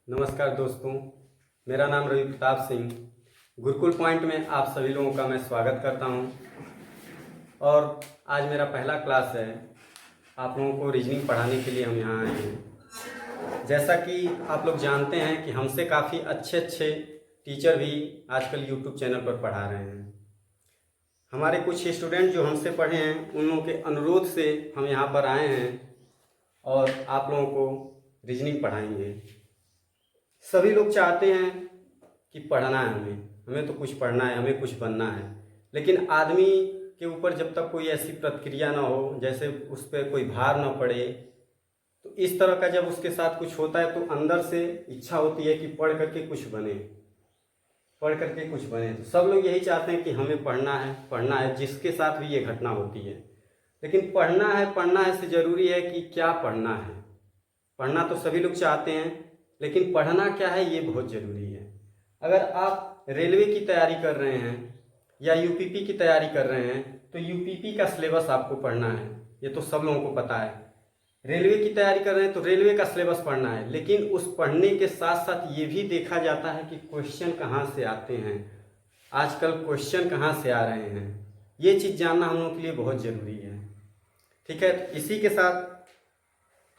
नमस्कार दोस्तों, मेरा नाम रवि प्रताप सिंह। गुरुकुल पॉइंट में आप सभी लोगों का मैं स्वागत करता हूं और आज मेरा पहला क्लास है। आप लोगों को रीजनिंग पढ़ाने के लिए हम यहाँ आए हैं। जैसा कि आप लोग जानते हैं कि हमसे काफ़ी अच्छे अच्छे टीचर भी आजकल यूट्यूब चैनल पर पढ़ा रहे हैं। हमारे कुछ स्टूडेंट जो हमसे पढ़े हैं उन लोगों के अनुरोध से हम यहाँ पर आए हैं और आप लोगों को रीजनिंग पढ़ाएंगे। सभी लोग चाहते हैं कि पढ़ना है, हमें तो कुछ पढ़ना है, हमें कुछ बनना है। लेकिन आदमी के ऊपर जब तक कोई ऐसी प्रतिक्रिया ना हो, जैसे उस पर कोई भार ना पड़े, तो इस तरह का जब उसके साथ कुछ होता है तो अंदर से इच्छा होती है कि पढ़ करके कुछ बने, पढ़ करके कुछ बने। तो सब लोग यही चाहते हैं कि हमें पढ़ना है, जिसके साथ भी ये घटना होती है। लेकिन पढ़ना है से ज़रूरी है कि क्या पढ़ना है। पढ़ना तो सभी लोग चाहते हैं, लेकिन पढ़ना क्या है ये बहुत ज़रूरी है। अगर आप रेलवे की तैयारी कर रहे हैं या यूपीपी की तैयारी कर रहे हैं तो यूपीपी का सिलेबस आपको पढ़ना है, ये तो सब लोगों को पता है। रेलवे की तैयारी कर रहे हैं तो रेलवे का सिलेबस पढ़ना है, लेकिन उस पढ़ने के साथ साथ ये भी देखा जाता है कि क्वेश्चन कहाँ से आते हैं, आजकल क्वेश्चन कहाँ से आ रहे हैं। ये चीज़ जानना हम लोगों के लिए बहुत ज़रूरी है। ठीक है, तो इसी के साथ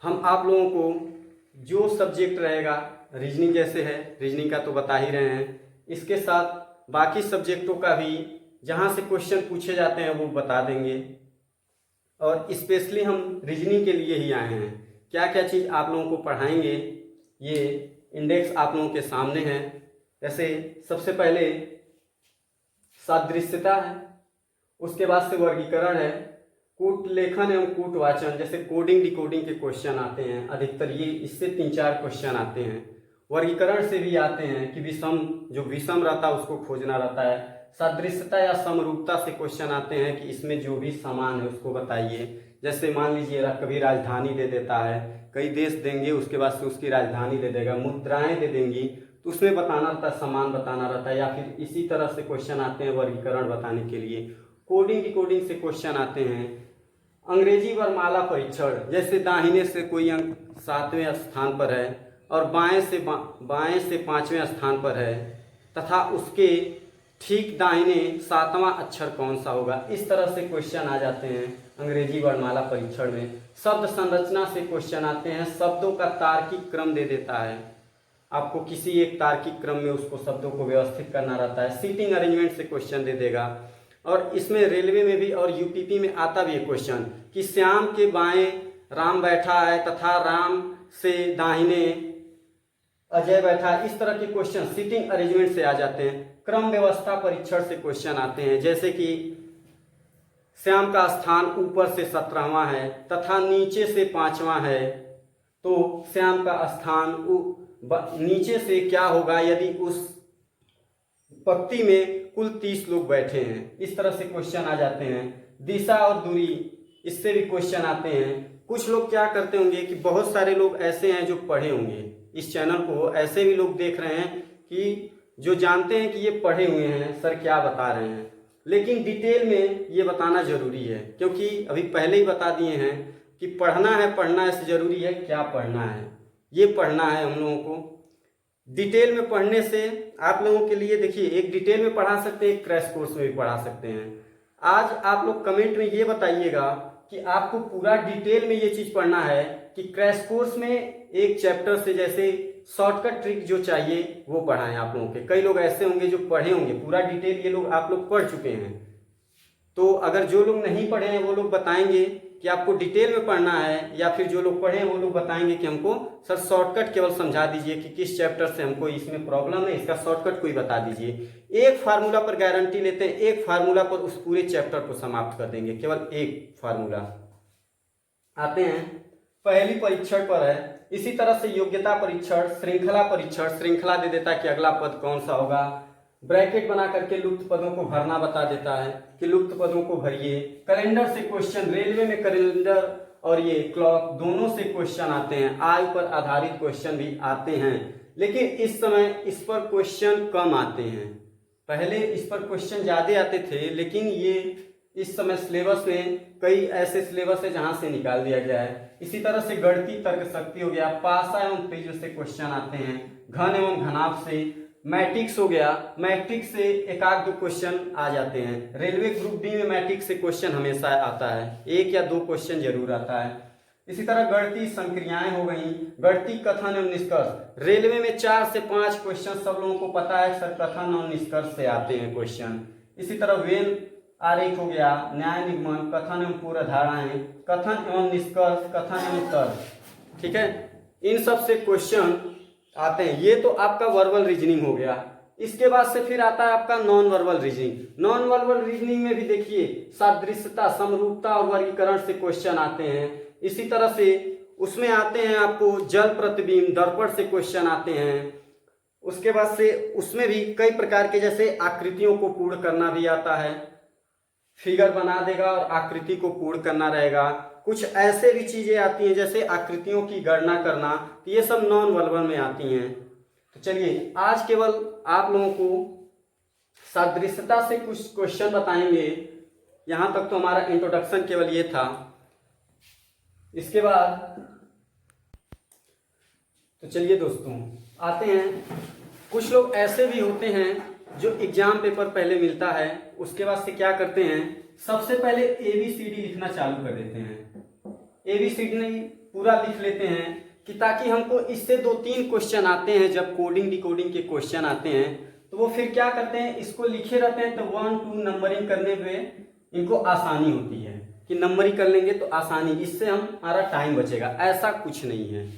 हम आप लोगों को जो सब्जेक्ट रहेगा, रीजनिंग जैसे है, रीजनिंग का तो बता ही रहे हैं, इसके साथ बाकी सब्जेक्टों का भी जहाँ से क्वेश्चन पूछे जाते हैं वो बता देंगे। और स्पेशली हम रीजनिंग के लिए ही आए हैं। क्या क्या चीज़ आप लोगों को पढ़ाएंगे ये इंडेक्स आप लोगों के सामने है। जैसे सबसे पहले सादृश्यता है, उसके बाद से वर्गीकरण है, कूट लेखन एवं कूट वाचन, जैसे कोडिंग डिकोडिंग के क्वेश्चन आते हैं अधिकतर, ये इससे 3-4 क्वेश्चन आते हैं। वर्गीकरण से भी आते हैं कि जो विषम रहता है उसको खोजना रहता है। सादृश्यता या समरूपता से क्वेश्चन आते हैं कि इसमें जो भी समान है उसको बताइए। जैसे मान लीजिए कभी राजधानी दे देता है, कई देश देंगे, उसके बाद से उसकी राजधानी दे देगा, मुद्राएं दे देंगी, तो उसमें बताना रहता है, समान बताना रहता है। या फिर इसी तरह से क्वेश्चन आते हैं वर्गीकरण बताने के लिए। कोडिंग डिकोडिंग से क्वेश्चन आते हैं। अंग्रेजी वर्णमाला परीक्षण, जैसे दाहिने से कोई अंक 7वें स्थान पर है और बाएं से 5वें स्थान पर है तथा उसके ठीक दाहिने 7वां अक्षर कौन सा होगा, इस तरह से क्वेश्चन आ जाते हैं अंग्रेजी वर्णमाला परीक्षण में। शब्द संरचना से क्वेश्चन आते हैं, शब्दों का तार्किक क्रम दे देता है, आपको किसी एक तार्किक क्रम में उसको शब्दों को व्यवस्थित करना रहता है। सीटिंग अरेंजमेंट से क्वेश्चन दे देगा। और इसमें रेलवे में भी और यूपीपी में आता भी है क्वेश्चन कि श्याम के बाएं राम बैठा है तथा राम से दाहिने अजय बैठा है। इस तरह के क्वेश्चन सीटिंग अरेंजमेंट से आ जाते हैं। क्रम व्यवस्था परीक्षण से क्वेश्चन आते हैं, जैसे कि श्याम का स्थान ऊपर से 17वां है तथा नीचे से 5वां है, तो श्याम का स्थान नीचे से क्या होगा यदि उस पंक्ति में कुल 30 लोग बैठे हैं। इस तरह से क्वेश्चन आ जाते हैं। दिशा और दूरी, इससे भी क्वेश्चन आते हैं। कुछ लोग क्या करते होंगे कि बहुत सारे लोग ऐसे हैं जो पढ़े होंगे इस चैनल को, ऐसे भी लोग देख रहे हैं कि जो जानते हैं कि ये पढ़े हुए हैं, सर क्या बता रहे हैं, लेकिन डिटेल में ये बताना जरूरी है, क्योंकि अभी पहले ही बता दिए हैं कि पढ़ना है से जरूरी है क्या पढ़ना है, ये पढ़ना है हम लोगों को। डिटेल में पढ़ने से आप लोगों के लिए, देखिए, एक डिटेल में पढ़ा सकते हैं, एक क्रैश कोर्स में भी पढ़ा सकते हैं। आज आप लोग कमेंट में ये बताइएगा कि आपको पूरा डिटेल में ये चीज़ पढ़ना है कि क्रैश कोर्स में एक चैप्टर से जैसे शॉर्टकट ट्रिक जो चाहिए वो पढ़ाएं आप लोगों के। कई लोग ऐसे होंगे जो पढ़े होंगे पूरा डिटेल, ये लोग आप लोग पढ़ चुके हैं, तो अगर जो लोग नहीं पढ़े हैं वो लोग बताएंगे कि आपको डिटेल में पढ़ना है, या फिर जो लोग पढ़े हैं वो लोग बताएंगे कि हमको सर शॉर्टकट केवल समझा दीजिए कि किस चैप्टर से हमको इसमें प्रॉब्लम है, इसका शॉर्टकट कोई बता दीजिए। एक फार्मूला पर गारंटी लेते हैं, एक फार्मूला पर उस पूरे चैप्टर को समाप्त कर देंगे, केवल एक फार्मूला। आते हैं पहली परीक्षण पर है। इसी तरह से योग्यता परीक्षण, श्रृंखला परीक्षण, श्रृंखला दे देता है कि अगला पद कौन सा होगा। ब्रैकेट बना करके लुप्त पदों को भरना बता देता है कि लुप्त पदों को भरिए। कैलेंडर से क्वेश्चन, रेलवे में कैलेंडर और ये क्लॉक दोनों से क्वेश्चन आते हैं। आयु पर आधारित क्वेश्चन भी आते हैं, लेकिन इस समय इस पर क्वेश्चन कम आते हैं। पहले इस पर क्वेश्चन ज्यादा आते थे, लेकिन ये इस समय सिलेबस में कई ऐसे सिलेबस है जहां से निकाल दिया गया है। इसी तरह से गणितीय तर्क शक्ति हो गया, पासा एवं पेजों से क्वेश्चन आते हैं, घन एवं घनाभ से, मैट्रिक्स हो गया, मैट्रिक्स से एक आध दो क्वेश्चन आ जाते हैं। रेलवे ग्रुप डी में मैट्रिक्स से क्वेश्चन हमेशा आता है, एक या दो क्वेश्चन जरूर आता है। इसी तरह गणितीय संक्रियाएं हो गई, गणितीय कथन एवं निष्कर्ष, रेलवे में 4 से 5 क्वेश्चन सब लोगों को पता है सर, कथन और निष्कर्ष से आते हैं क्वेश्चन। इसी तरह वेन आरेख हो गया, न्याय निगमन, कथन एवं पूर्वधाराएं, कथन एवं निष्कर्ष, कथन एवं तर्क, ठीक है, इन सब से क्वेश्चन आते हैं। ये तो आपका वर्बल रीजनिंग हो गया। इसके बाद से फिर आता है आपका non verbal reasoning. Non verbal reasoning में भी देखिए सादृश्यता, समरूपता और वर्गीकरण से क्वेश्चन आते हैं। इसी तरह से उसमें आते हैं आपको जल प्रतिबिंब, दर्पण से क्वेश्चन आते हैं। उसके बाद से उसमें भी कई प्रकार के, जैसे आकृतियों को पूर्ण करना भी आता है, फिगर बना देगा और आकृति को पूर्ण करना रहेगा। कुछ ऐसे भी चीजें आती हैं जैसे आकृतियों की गणना करना, तो ये सब नॉन वर्बल में आती हैं। तो चलिए आज केवल आप लोगों को सादृश्यता से कुछ क्वेश्चन बताएंगे। यहां तक तो हमारा इंट्रोडक्शन केवल ये था। इसके बाद तो चलिए दोस्तों आते हैं, कुछ लोग ऐसे भी होते हैं जो एग्जाम पेपर पहले मिलता है, उसके बाद से क्या करते हैं, सबसे पहले ABCD लिखना चालू कर देते हैं। ABCD पूरा लिख लेते हैं कि ताकि हमको इससे 2-3 क्वेश्चन आते हैं, जब कोडिंग डिकोडिंग के क्वेश्चन आते हैं तो वो फिर क्या करते हैं, इसको लिखे रहते हैं, तो 1-2 नंबरिंग करने पे इनको आसानी होती है कि नंबरिंग कर लेंगे तो आसानी, इससे हमारा टाइम बचेगा। ऐसा कुछ नहीं है,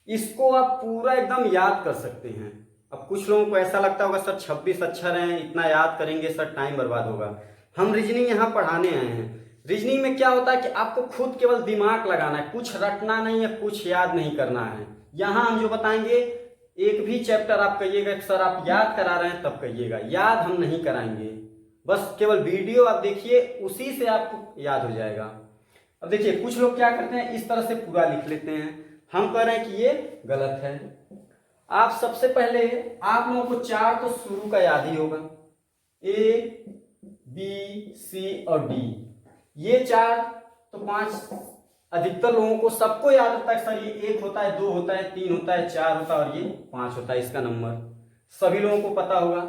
इसको आप पूरा एकदम याद कर सकते हैं। अब कुछ लोगों को ऐसा लगता होगा सर 26 अक्षर हैं, इतना याद करेंगे सर टाइम बर्बाद होगा। हम रीजनिंग यहाँ पढ़ाने आए हैं। रीजनिंग में क्या होता है कि आपको खुद केवल दिमाग लगाना है, कुछ रटना नहीं है, कुछ याद नहीं करना है। यहाँ हम जो बताएंगे, एक भी चैप्टर आप कहिएगा सर आप याद करा रहे हैं तब कहिएगा, याद हम नहीं कराएंगे, बस केवल वीडियो आप देखिए, उसी से आपको याद हो जाएगा। अब देखिए कुछ लोग क्या करते हैं, इस तरह से पूरा लिख लेते हैं। हम कह रहे हैं कि ये गलत है। आप सबसे पहले आप लोगों को 4 तो शुरू का याद ही होगा, A, B, C और D, ये 4 तो 5 अधिकतर लोगों को सबको याद होता है सर, ये 1 होता है, 2 होता है, 3 होता है, 4 होता है और ये 5 होता है, इसका नंबर सभी लोगों को पता होगा।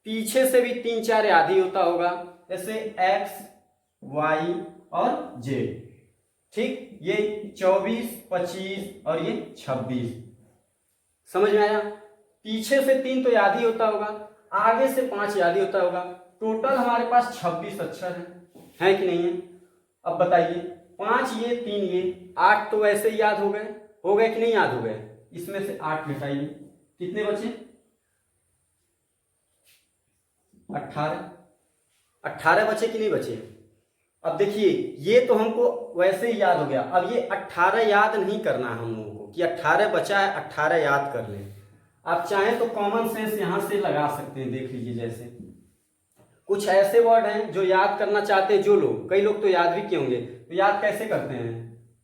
पीछे से भी 3-4 याद ही होता होगा, जैसे X, Y और Z, ठीक, ये 24, 25 और ये 26, समझ में आया। पीछे से 3 तो याद ही होता होगा, आगे से 5 याद ही होता होगा। टोटल हमारे पास 26 अक्षर है कि नहीं है। अब बताइए 5 ये 3 ये 8 तो वैसे ही याद हो गए कि नहीं याद हो गए। इसमें से 8 घटाइए, कितने बचे, 18 बचे कि नहीं बचे। अब देखिए ये तो हमको वैसे ही याद हो गया, अब ये 18 याद नहीं करना है हम लोगों को कि 18 बचा है 18 याद कर लें। आप चाहें तो कॉमन सेंस यहां से लगा सकते हैं, देख लीजिए जैसे कुछ ऐसे वर्ड हैं जो याद करना चाहते हैं, जो लोग, कई लोग तो याद भी किए होंगे, तो याद कैसे करते हैं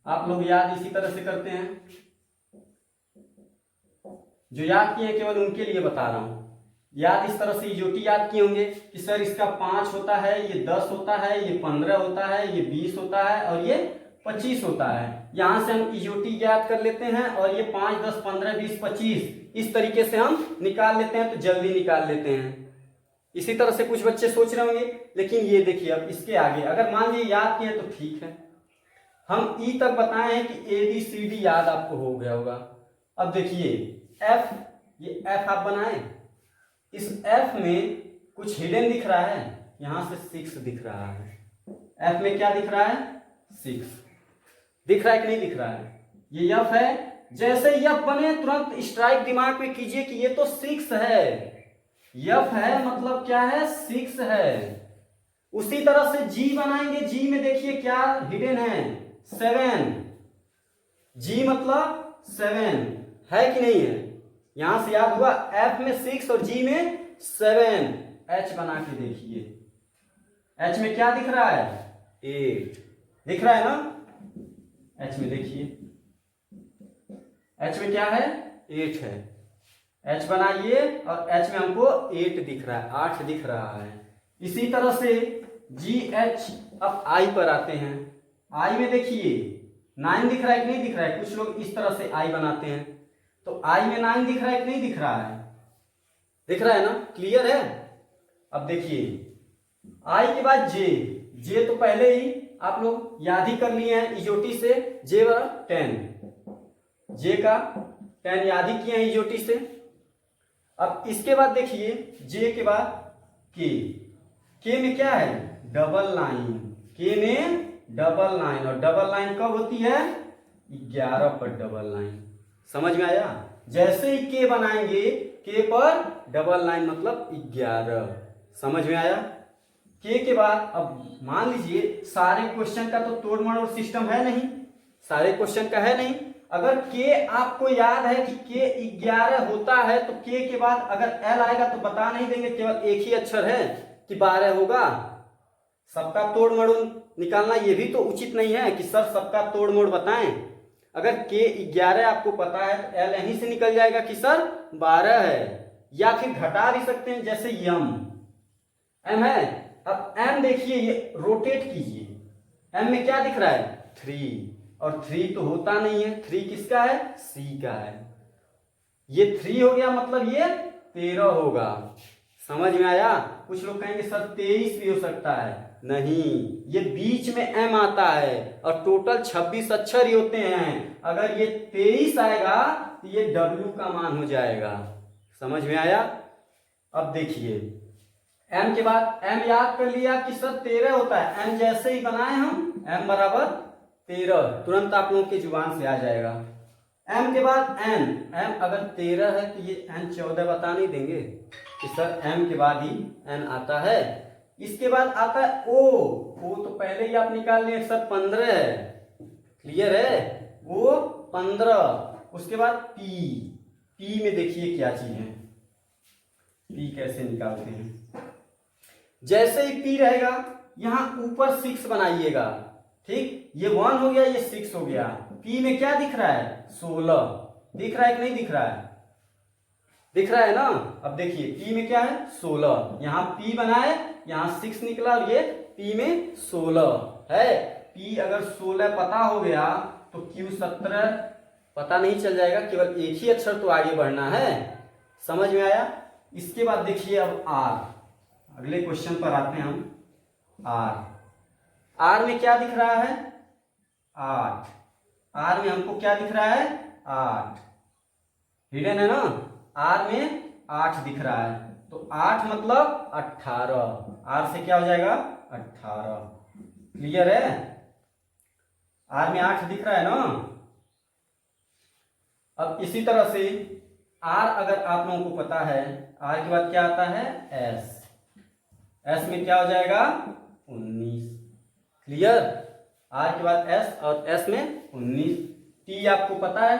आप लोग, याद इसी तरह से करते हैं। जो याद किए केवल उनके लिए बता रहा हूं, याद इस तरह से इजोटी याद किए होंगे कि सर इसका 5 होता है, ये 10 होता है, ये 15 होता है, ये 20 होता है और ये 25 होता है। यहां से हम इजोटी याद कर लेते हैं और ये 5, 10, 15, 20, 25 इस तरीके से हम निकाल लेते हैं, तो जल्दी निकाल लेते हैं। इसी तरह से कुछ बच्चे सोच रहे होंगे, लेकिन ये देखिए अब इसके आगे अगर मान लीजिए याद किए तो ठीक है, हम ई तक बताए हैं कि ABCD याद आपको हो गया होगा। अब देखिए F, ये F आप बनाए, इस F में कुछ हिडन दिख रहा है, यहां से 6 दिख रहा है। F में क्या दिख रहा है, 6 दिख रहा है कि नहीं दिख रहा है। ये F है, जैसे F बने तुरंत स्ट्राइक दिमाग में कीजिए कि ये तो 6 है। F है मतलब क्या है, 6 है। उसी तरह से G बनाएंगे, G में देखिए क्या हिडन है, 7, G मतलब 7 है कि नहीं है। यहां से याद हुआ, F में 6 और G में 7। H बना के देखिए, H में क्या दिख रहा है, 8 दिख रहा है ना। H में देखिए, H में क्या है, 8 है। H बनाइए और H में हमको 8 दिख रहा है, 8 दिख रहा है। इसी तरह से जी एच। अब आई पर आते हैं। आई में देखिए 9 दिख रहा है कि नहीं दिख रहा है, कुछ लोग इस तरह से आई बनाते हैं। तो आई में 9 दिख रहा है कि नहीं दिख रहा है, दिख रहा है ना, क्लियर है। अब देखिए आई के बाद जे। जे तो पहले ही आप लोग याद ही कर लिए हैं इजोटी से, जे बड़ा 10, जे का 10 याद ही किए हैं इजोटी से। अब इसके बाद देखिए जे के बाद के में क्या है, डबल लाइन, के में डबल लाइन, और डबल लाइन कब होती है, 11 पर डबल लाइन। समझ में आया, जैसे ही के बनाएंगे के पर डबल लाइन मतलब 11। समझ में आया। के बाद अब मान लीजिए सारे क्वेश्चन का तो तोड़ मरोड़ सिस्टम है नहीं, सारे क्वेश्चन का है नहीं। अगर के आपको याद है कि के 11 होता है तो के बाद अगर एल आएगा तो बता नहीं देंगे, केवल एक ही अक्षर है कि 12 होगा। सबका तोड़ मरोड़ निकालना ये भी तो उचित नहीं है कि सर सबका तोड़ मोड़ बताएं। अगर के 11 आपको पता है तो एल यहीं से निकल जाएगा कि सर 12 है, या फिर घटा भी सकते हैं जैसे यम एम है। अब एम देखिए ये रोटेट कीजिए, एम में क्या दिख रहा है 3, और 3 तो होता नहीं है, 3 किसका है, सी का है। ये 3 हो गया मतलब ये 13 होगा। समझ में आया। कुछ लोग कहेंगे सर 23 भी हो सकता है, नहीं, ये बीच में एम आता है और टोटल 26 अक्षर ही होते हैं। अगर ये 23 आएगा तो ये डब्ल्यू का मान हो जाएगा। समझ में आया। अब देखिए एम के बाद एम याद कर लिया कि सर 13 होता है, एम जैसे ही बनाए हम एम बराबर 13 तुरंत आप लोगों की जुबान से आ जाएगा। एम के बाद एन, एम अगर 13 है तो ये एन 14 बता नहीं देंगे कि सर एम के बाद ही एन आता है। इसके बाद आता है ओ तो पहले ही आप निकाल लिए सर 15 है, क्लियर है, ओ 15। उसके बाद पी में देखिए क्या चीज है, पी कैसे निकालते हैं। जैसे ही पी रहेगा यहां ऊपर 6 बनाइएगा, ठीक, ये 1 हो गया, ये 6 हो गया। पी में क्या दिख रहा है 16, दिख रहा है कि नहीं दिख रहा है, दिख रहा है ना। अब देखिए पी में क्या है 16, यहां पी बनाए, यहां 6 निकला और ये पी में 16 है। पी अगर 16 पता हो गया तो क्यू 17 पता नहीं चल जाएगा, केवल एक ही अक्षर तो आगे बढ़ना है। समझ में आया। इसके बाद देखिए अब आर, अगले क्वेश्चन पर आते हैं हम। आर में क्या दिख रहा है 8, आर में हमको क्या दिख रहा है 8, हिडन है ना। आर में 8 दिख रहा है तो 8 मतलब 18, आर से क्या हो जाएगा 18, क्लियर है। आर में 8 दिख रहा है ना। अब इसी तरह से आर अगर आप लोगों को पता है, आर के बाद क्या आता है एस, एस में क्या हो जाएगा 19, क्लियर। आर के बाद एस और एस में 19। टी आपको पता है,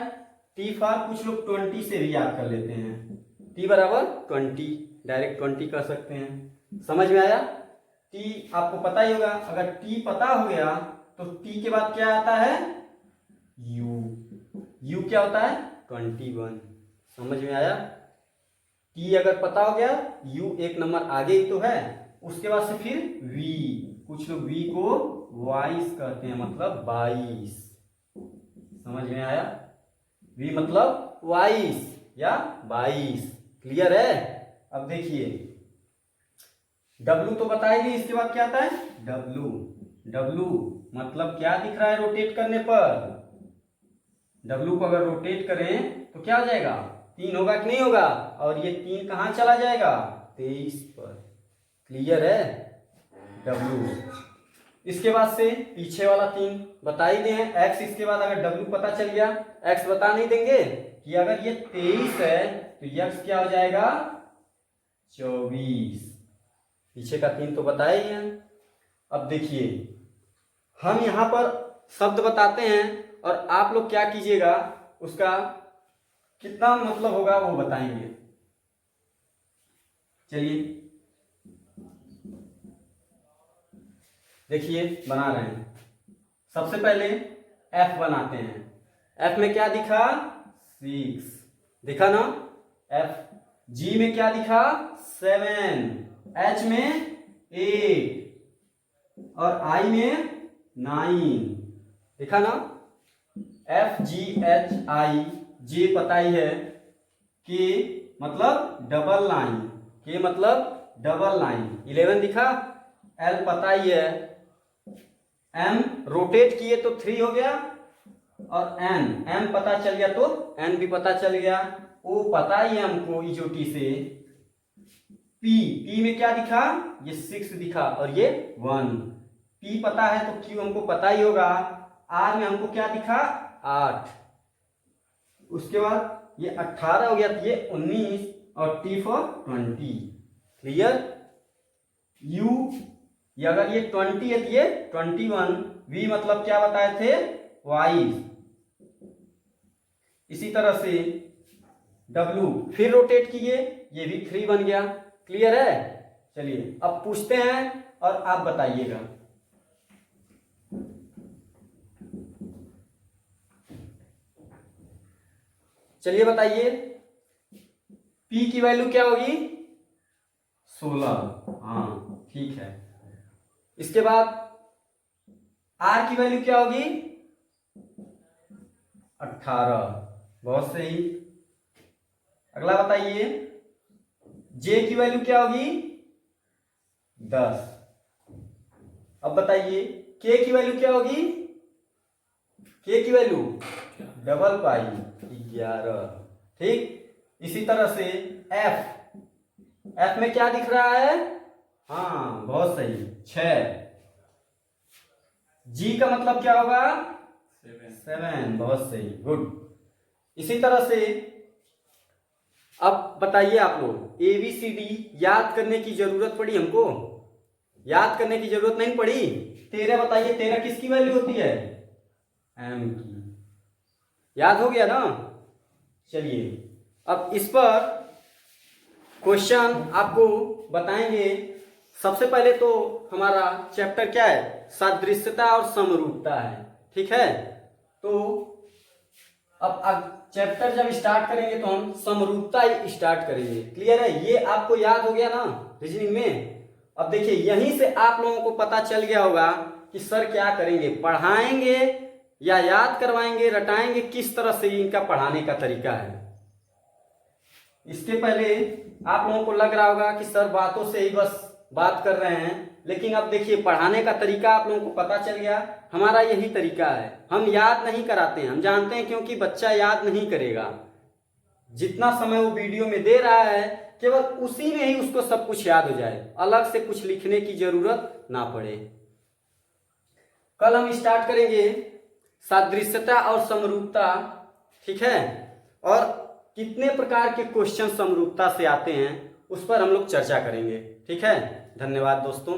टी फॉर कुछ लोग 20 से भी याद कर लेते हैं, टी बराबर 20, डायरेक्ट 20 कर सकते हैं। समझ में आया। टी आपको पता ही होगा, अगर टी पता हो गया तो टी के बाद क्या आता है यू, यू क्या होता है 21। समझ में आया। टी अगर पता हो गया, यू एक नंबर आगे ही तो है। उसके बाद से फिर वी, कुछ लोग वी को 22 कहते हैं, मतलब 22। समझ में आया। वी मतलब 22 या 22, क्लियर है। अब देखिए डब्लू तो बताएगी, इसके बाद क्या आता है डब्लू, डब्लू मतलब क्या दिख रहा है रोटेट करने पर, डब्लू को अगर रोटेट करें तो क्या हो जाएगा 3 होगा कि नहीं होगा, और ये 3 कहां चला जाएगा 23 पर, क्लियर है डब्लू। इसके बाद से पीछे वाला 3 बता ही दे हैं, एक्स इसके बाद अगर डब्लू पता चल गया, एक्स बता नहीं देंगे कि अगर ये 23 है तो एक्स क्या हो जाएगा 24, पीछे का 3 तो बताया ही है। अब देखिए हम यहां पर शब्द बताते हैं और आप लोग क्या कीजिएगा, उसका कितना मतलब होगा वो बताएंगे। चलिए देखिए बना रहे हैं। सबसे पहले एफ बनाते हैं। एफ में क्या दिखा 6, दिखा ना एफ। जी में क्या दिखा 7, एच में 8, और I में 9, देखा ना, FGHI, J पता ही है, K मतलब डबल लाइन, K मतलब डबल लाइन, 11 दिखा, L पता ही है, M रोटेट किए तो 3 हो गया, और M पता चल गया तो N भी पता चल गया, O पता ही है हमको इजोटी से, P में क्या दिखा, ये 6 दिखा और ये 1, P पता है तो Q हमको पता ही होगा, R में हमको क्या दिखा, 8, उसके बाद ये 18 हो गया तो ये 19, और T फॉर 20, क्लियर। U, ये अगर ये 20 है तो ये 21, V मतलब क्या बताए थे, वाइज। इसी तरह से W फिर रोटेट किए, ये भी 3 बन गया, क्लियर है। चलिए अब पूछते हैं और आप बताइएगा। चलिए बताइए, P की वैल्यू क्या होगी, 16, हाँ ठीक है। इसके बाद R की वैल्यू क्या होगी, 18, बहुत सही। अगला बताइए, J की वैल्यू क्या होगी, 10। अब बताइए K की वैल्यू क्या होगी, K की वैल्यू डबल पाई, 11, ठीक। इसी तरह से F में क्या दिख रहा है, हाँ बहुत सही, 6। G का मतलब क्या होगा, 7, बहुत सही, गुड। इसी तरह से अब बताइए आप लोग, ABCD याद करने की जरूरत पड़ी हमको, याद करने की जरूरत नहीं पड़ी। 13 बताइए, 13 किसकी वैल्यू होती है, M की, याद हो गया ना। चलिए अब इस पर क्वेश्चन आपको बताएंगे। सबसे पहले तो हमारा चैप्टर क्या है, सादृश्यता और समरूपता है, ठीक है। तो अब चैप्टर जब स्टार्ट करेंगे तो हम समरूपता ही स्टार्ट करेंगे, क्लियर है। ये आपको याद हो गया ना रीजनिंग में। अब देखिए यहीं से आप लोगों को पता चल गया होगा कि सर क्या करेंगे, पढ़ाएंगे या याद करवाएंगे, रटाएंगे, किस तरह से इनका पढ़ाने का तरीका है। इसके पहले आप लोगों को लग रहा होगा कि सर बातों से ही बस बात कर रहे हैं, लेकिन अब देखिए पढ़ाने का तरीका आप लोगों को पता चल गया। हमारा यही तरीका है, हम याद नहीं कराते हैं, हम जानते हैं क्योंकि बच्चा याद नहीं करेगा। जितना समय वो वीडियो में दे रहा है केवल उसी में ही उसको सब कुछ याद हो जाए, अलग से कुछ लिखने की जरूरत ना पड़े। कल हम स्टार्ट करेंगे सादृश्यता और समरूपता, ठीक है, और कितने प्रकार के क्वेश्चन समरूपता से आते हैं उस पर हम लोग चर्चा करेंगे, ठीक है। धन्यवाद दोस्तों।